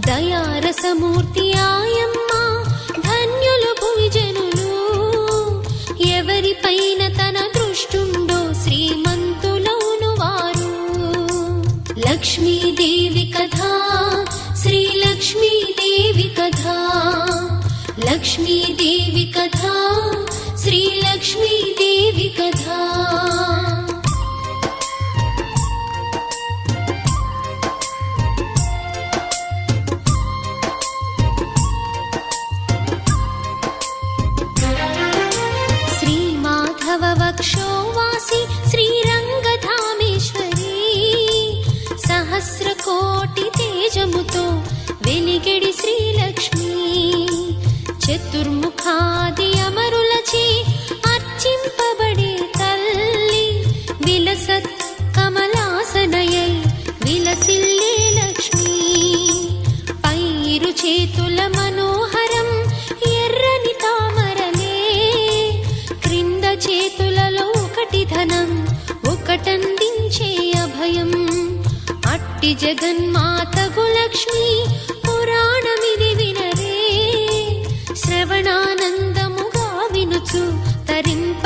దయారసమూర్తి ఆయమ్మ ధన్యులు భువిజనులు ఎవరిపైన తన దృష్టుండో శ్రీమంతులౌను వారు. లక్ష్మీదేవి కథా శ్రీ లక్ష్మీదేవి కథా లక్ష్మీదేవి కథా శ్రీ లక్ష్మీదేవి కథా. వక్షోవాసి శ్రీరంగధామేశ్వరి సహస్రకోటి తేజముతో వెలిగెడి శ్రీలక్ష్మి చతుర్ముఖాది అమరులచే అర్చింపబడే తల్లి విలసత్ కమలాసనయై విలసిల్లే లక్ష్మి పైరు చేతుల మనోహరం ఎర్రని తామరలే క్రింద చేతులలో ఒకటి ధనం ఒకటందించే అభయం అట్టి జగన్మాతగు లక్ష్మి పురాణమిది వినరే శ్రవణానందముగా వినుచు తరింప